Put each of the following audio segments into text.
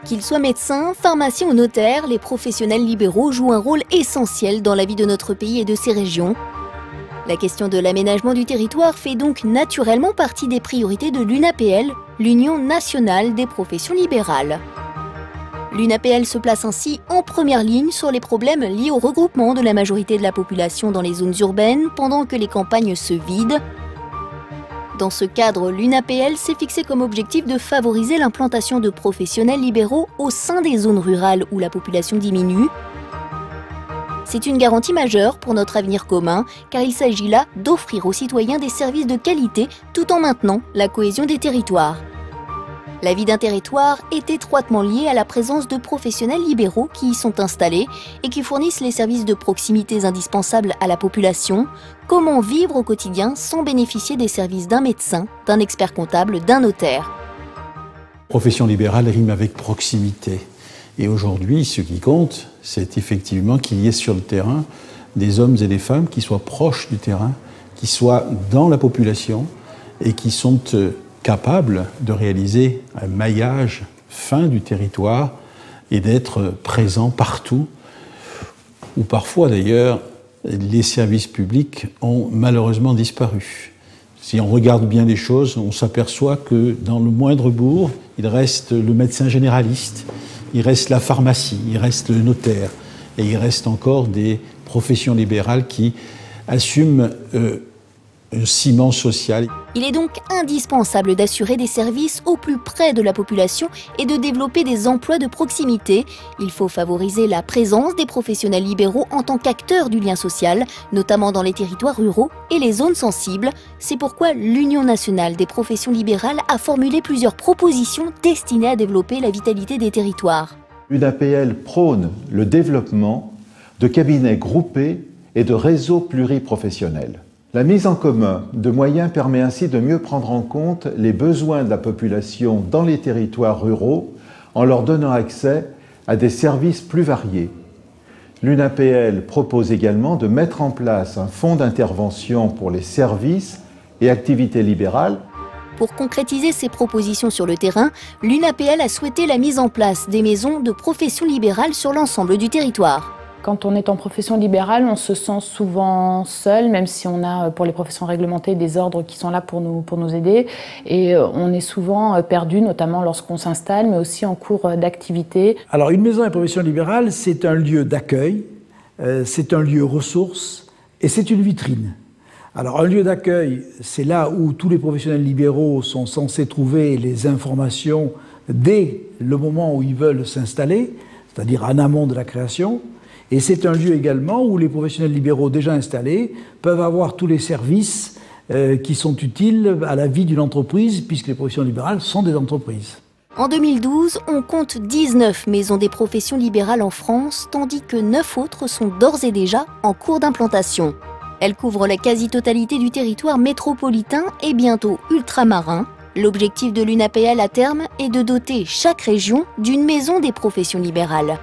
Qu'ils soient médecins, pharmaciens ou notaires, les professionnels libéraux jouent un rôle essentiel dans la vie de notre pays et de ses régions. La question de l'aménagement du territoire fait donc naturellement partie des priorités de l'UNAPL, l'Union nationale des professions libérales. L'UNAPL se place ainsi en première ligne sur les problèmes liés au regroupement de la majorité de la population dans les zones urbaines pendant que les campagnes se vident. Dans ce cadre, l'UNAPL s'est fixé comme objectif de favoriser l'implantation de professionnels libéraux au sein des zones rurales où la population diminue. C'est une garantie majeure pour notre avenir commun, car il s'agit là d'offrir aux citoyens des services de qualité tout en maintenant la cohésion des territoires. La vie d'un territoire est étroitement liée à la présence de professionnels libéraux qui y sont installés et qui fournissent les services de proximité indispensables à la population. Comment vivre au quotidien sans bénéficier des services d'un médecin, d'un expert comptable, d'un notaire? Profession libérale rime avec proximité. Et aujourd'hui, ce qui compte, c'est effectivement qu'il y ait sur le terrain des hommes et des femmes qui soient proches du terrain, qui soient dans la population et qui sont capables de réaliser un maillage fin du territoire et d'être présents partout, où parfois d'ailleurs les services publics ont malheureusement disparu. Si on regarde bien les choses, on s'aperçoit que dans le moindre bourg, il reste le médecin généraliste, il reste la pharmacie, il reste le notaire, et il reste encore des professions libérales qui assument un ciment social. Il est donc indispensable d'assurer des services au plus près de la population et de développer des emplois de proximité. Il faut favoriser la présence des professionnels libéraux en tant qu'acteurs du lien social, notamment dans les territoires ruraux et les zones sensibles. C'est pourquoi l'Union nationale des professions libérales a formulé plusieurs propositions destinées à développer la vitalité des territoires. L'UNAPL prône le développement de cabinets groupés et de réseaux pluriprofessionnels. La mise en commun de moyens permet ainsi de mieux prendre en compte les besoins de la population dans les territoires ruraux en leur donnant accès à des services plus variés. L'UNAPL propose également de mettre en place un fonds d'intervention pour les services et activités libérales. Pour concrétiser ces propositions sur le terrain, l'UNAPL a souhaité la mise en place des maisons de profession libérale sur l'ensemble du territoire. Quand on est en profession libérale, on se sent souvent seul, même si on a pour les professions réglementées des ordres qui sont là pour nous aider. Et on est souvent perdu, notamment lorsqu'on s'installe, mais aussi en cours d'activité. Alors une maison de profession libérale, c'est un lieu d'accueil, c'est un lieu ressource et c'est une vitrine. Alors un lieu d'accueil, c'est là où tous les professionnels libéraux sont censés trouver les informations dès le moment où ils veulent s'installer, c'est-à-dire en amont de la création. Et c'est un lieu également où les professionnels libéraux déjà installés peuvent avoir tous les services qui sont utiles à la vie d'une entreprise, puisque les professions libérales sont des entreprises. En 2012, on compte 19 maisons des professions libérales en France, tandis que 9 autres sont d'ores et déjà en cours d'implantation. Elles couvrent la quasi-totalité du territoire métropolitain et bientôt ultramarin. L'objectif de l'UNAPL à terme est de doter chaque région d'une maison des professions libérales.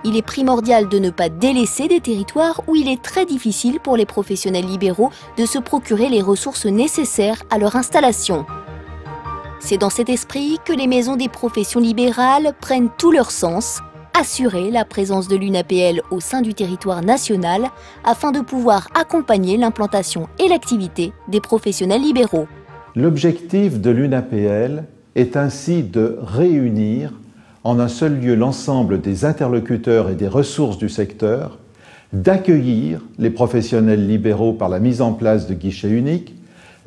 Il est primordial de ne pas délaisser des territoires où il est très difficile pour les professionnels libéraux de se procurer les ressources nécessaires à leur installation. C'est dans cet esprit que les maisons des professions libérales prennent tout leur sens, assurer la présence de l'UNAPL au sein du territoire national afin de pouvoir accompagner l'implantation et l'activité des professionnels libéraux. L'objectif de l'UNAPL est ainsi de réunir en un seul lieu l'ensemble des interlocuteurs et des ressources du secteur, d'accueillir les professionnels libéraux par la mise en place de guichets uniques,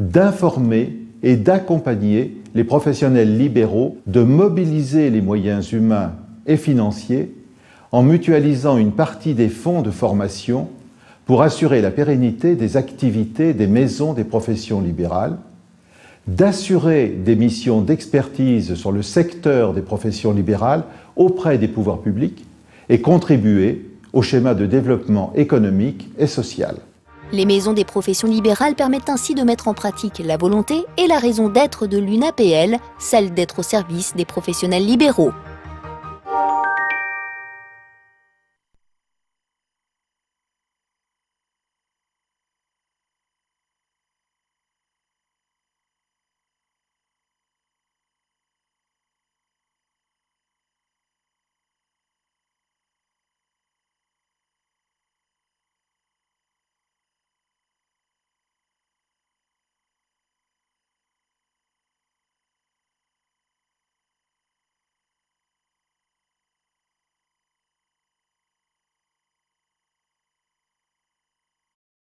d'informer et d'accompagner les professionnels libéraux, de mobiliser les moyens humains et financiers en mutualisant une partie des fonds de formation pour assurer la pérennité des activités des maisons des professions libérales, d'assurer des missions d'expertise sur le secteur des professions libérales auprès des pouvoirs publics et contribuer au schéma de développement économique et social. Les maisons des professions libérales permettent ainsi de mettre en pratique la volonté et la raison d'être de l'UNAPL, celle d'être au service des professionnels libéraux.